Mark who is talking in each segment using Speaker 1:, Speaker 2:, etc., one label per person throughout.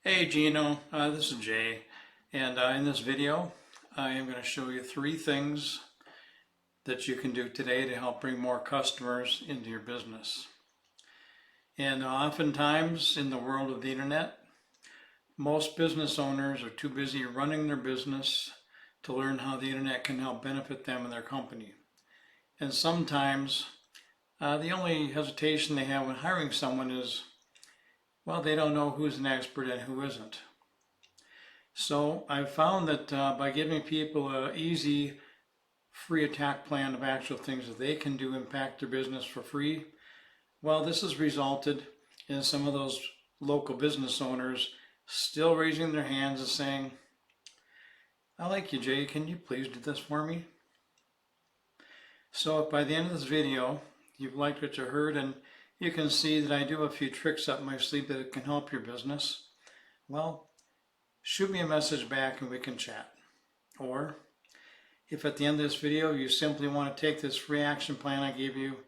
Speaker 1: Hey Gino, this is Jay, and in this video I am going to show you three things that you can do today to help bring more customers into your business. And oftentimes in the world of the internet, most business owners are too busy running their business to learn how the internet can help benefit them and their company. And sometimes the only hesitation they have when hiring someone is, well, they don't know who's an expert and who isn't. So I've found that by giving people an easy, free attack plan of actual things that they can do impact their business for free, well, this has resulted in some of those local business owners still raising their hands and saying, I like you, Jay, can you please do this for me? So if by the end of this video, you've liked what you heard and you can see that I do a few tricks up my sleeve that can help your business, well, shoot me a message back and we can chat. Or if at the end of this video you simply want to take this free action plan I gave you,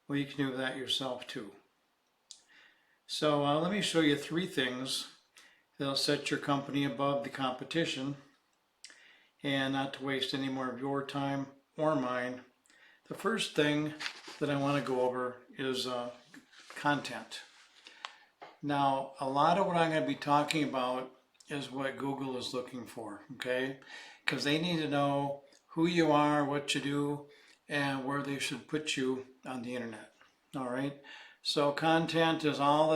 Speaker 1: well, you can do that yourself too. So let me show you three things that'll set your company above the competition and not to waste any more of your time or mine. The first thing that I want to go over is content. Now, a lot of what I'm going to be talking about is what Google is looking for, okay? Because they need to know who you are, what you do, and where they should put you on the internet. All right. So content is all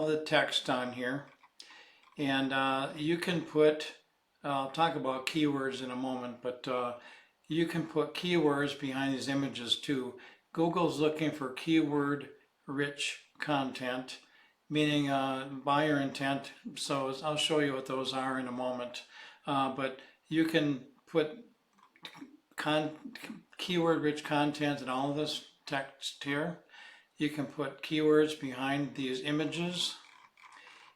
Speaker 1: the text on here, and you can put. I'll talk about keywords in a moment, but you can put keywords behind these images too. Google's looking for keyword-rich content, meaning buyer intent. So I'll show you what those are in a moment. But you can put keyword-rich content in all of this text here. You can put keywords behind these images.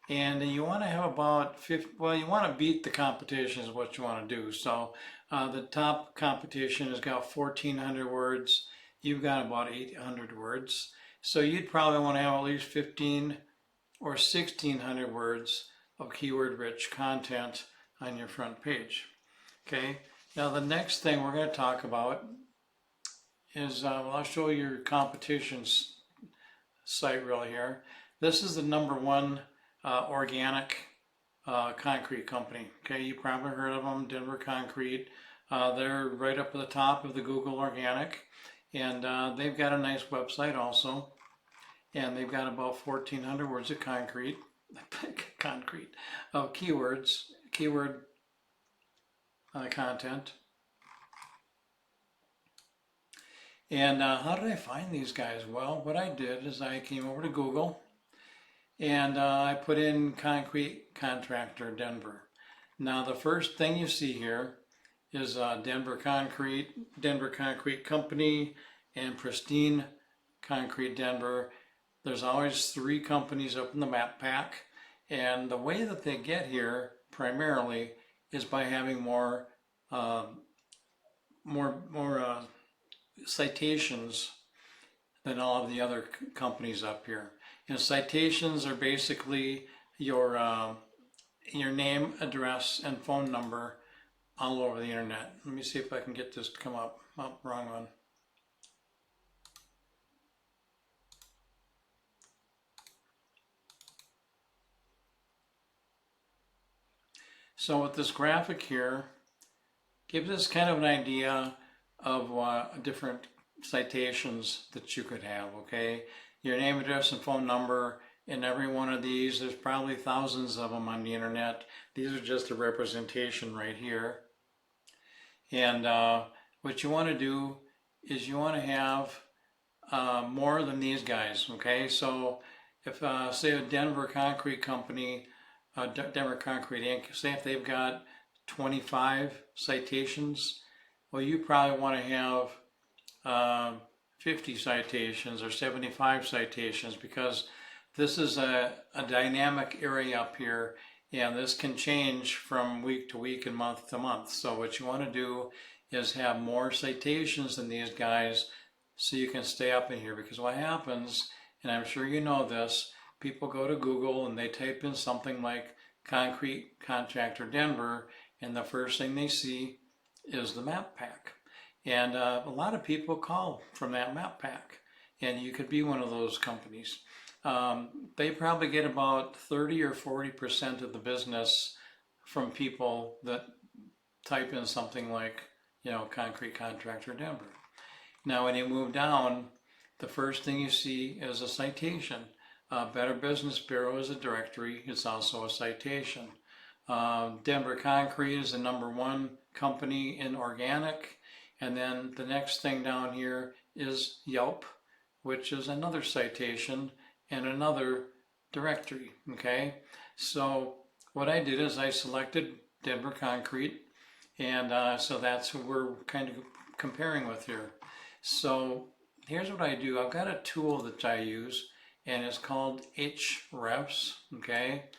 Speaker 1: And you want to have about 50, well, you want to beat the competition is what you want to do. So the top competition has got 1,400 words. You've got about 800 words. So you'd probably want to have at least 15 or 1,600 words of keyword-rich content on your front page. Okay, now the next thing we're going to talk about is, well, I'll show you your competition's site really here. This is the #1 organic concrete company. Okay, you probably heard of them, Denver Concrete. They're right up at the top of the Google Organic, and they've got a nice website also. And they've got about 1,400 words of concrete of keywords, keyword content. And how did I find these guys? Well, what I did is I came over to Google and I put in concrete contractor Denver. Now the first thing you see here is Denver Concrete Company, and Pristine Concrete Denver. There's always 3 companies up in the map pack, and the way that they get here primarily is by having more citations than all of the other companies up here. And citations are basically your name, address, and phone number all over the internet. Let me see if I can get this to come up. Oh, wrong one. So with this graphic here, gives us kind of an idea of different citations that you could have, okay? Your name, address, and phone number in every one of these. There's probably thousands of them on the internet. These are just a representation right here. And what you want to do is you want to have more than these guys, okay? So if, say, a Denver Concrete Company, Denver Concrete Inc., say if they've got 25 citations, well, you probably want to have 50 citations or 75 citations, because this is a dynamic area up here, and this can change from week to week and month to month. So what you want to do is have more citations than these guys so you can stay up in here, because what happens, and I'm sure you know this, people go to Google and they type in something like Concrete Contractor Denver, and the first thing they see is the map pack. And a lot of people call from that map pack, and you could be one of those companies. They probably get about 30 or 40% of the business from people that type in something like, Concrete Contractor Denver. Now, when you move down, the first thing you see is a citation. Better Business Bureau is a directory. It's also a citation. Denver Concrete is the #1 company in organic. And then the next thing down here is Yelp, which is another citation and another directory, okay? So what I did is I selected Denver Concrete, and so that's who we're kind of comparing with here. So here's what I do. I've got a tool that I use, and it's called Hrefs, okay?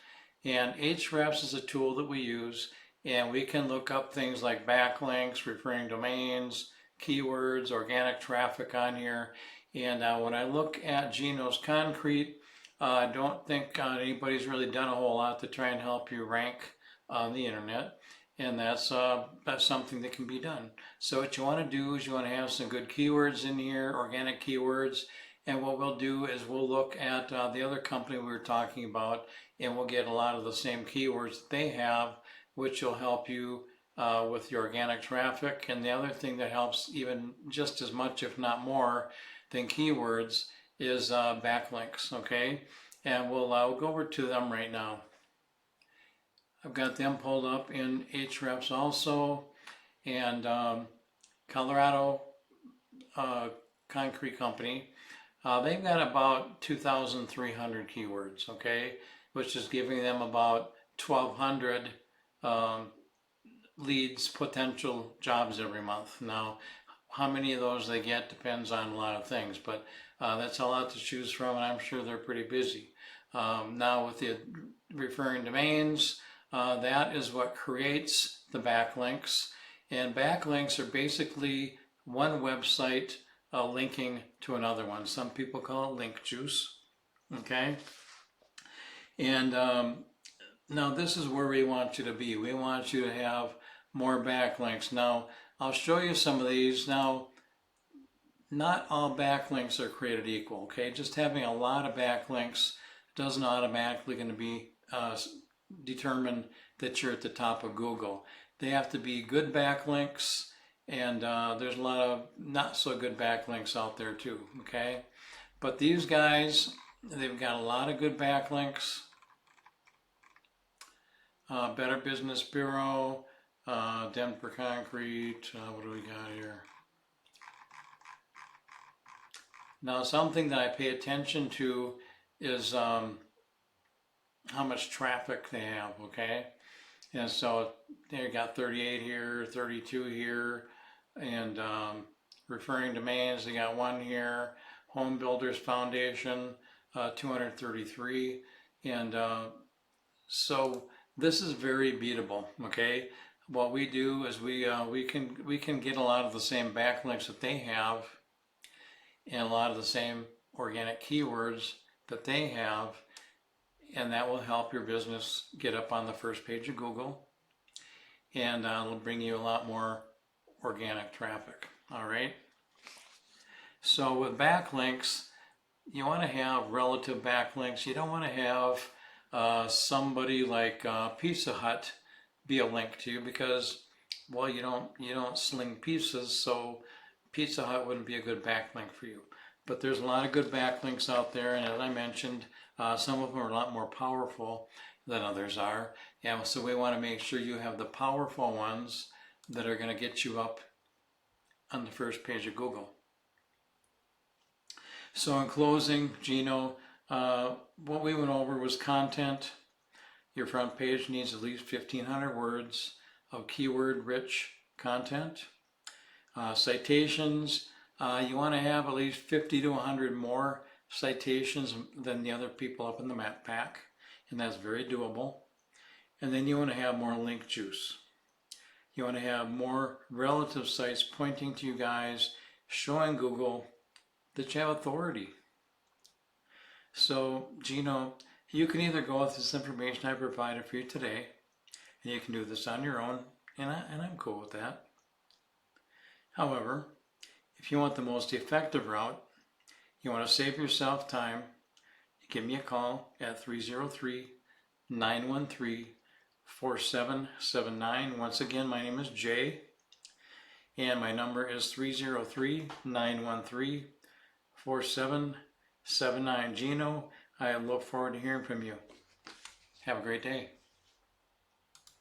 Speaker 1: And Hrefs is a tool that we use, and we can look up things like backlinks, referring domains, keywords, organic traffic on here. And when I look at Gino's Concrete, I don't think anybody's really done a whole lot to try and help you rank on the internet. And that's something that can be done. So what you want to do is you want to have some good keywords in here, organic keywords. And what we'll do is we'll look at the other company we were talking about, and we'll get a lot of the same keywords that they have, which will help you with your organic traffic. And the other thing that helps even just as much, if not more, than keywords is backlinks, okay? And we'll go over to them right now. I've got them pulled up in Hrefs also, and Colorado Concrete Company. They've got about 2,300 keywords, okay, which is giving them about 1,200 leads, potential jobs every month. Now, how many of those they get depends on a lot of things, but that's a lot to choose from, and I'm sure they're pretty busy. Now, with the referring domains, that is what creates the backlinks, and backlinks are basically one website linking to another one. Some people call it link juice, okay? And now this is where we want you to be. We want you to have more backlinks. Now, I'll show you some of these. Now, not all backlinks are created equal, okay? Just having a lot of backlinks doesn't automatically going to be determine that you're at the top of Google. They have to be good backlinks, and there's a lot of not so good backlinks out there too, okay? But these guys, they've got a lot of good backlinks. Better Business Bureau, Denver Concrete, what do we got here? Now, something that I pay attention to is how much traffic they have, okay? And so they got 38 here, 32 here, and referring domains, they got 1 here. Home Builders Foundation, 233, and so this is very beatable, okay? What we do is we can get a lot of the same backlinks that they have, and a lot of the same organic keywords that they have, and that will help your business get up on the first page of Google, and it'll bring you a lot more organic traffic, all right? So with backlinks, you want to have relative backlinks. You don't want to have somebody like Pizza Hut be a link to you, because, well, you don't sling pizzas, so Pizza Hut wouldn't be a good backlink for you. But there's a lot of good backlinks out there, and as I mentioned, some of them are a lot more powerful than others are. And so we want to make sure you have the powerful ones that are going to get you up on the first page of Google. So in closing, Gino, what we went over was content. Your front page needs at least 1,500 words of keyword-rich content. Citations, you want to have at least 50 to 100 more citations than the other people up in the map pack, and that's very doable. And then you want to have more link juice. You want to have more relative sites pointing to you guys, showing Google that you have authority. So, Gino, You can either go with this information I provided for you today, and you can do this on your own, and I'm cool with that. However, if you want the most effective route, you want to save yourself time, give me a call at 303-913-4779. Once again, my name is Jay, and my number is 303-913-4779. Gino, I look forward to hearing from you. Have a great day.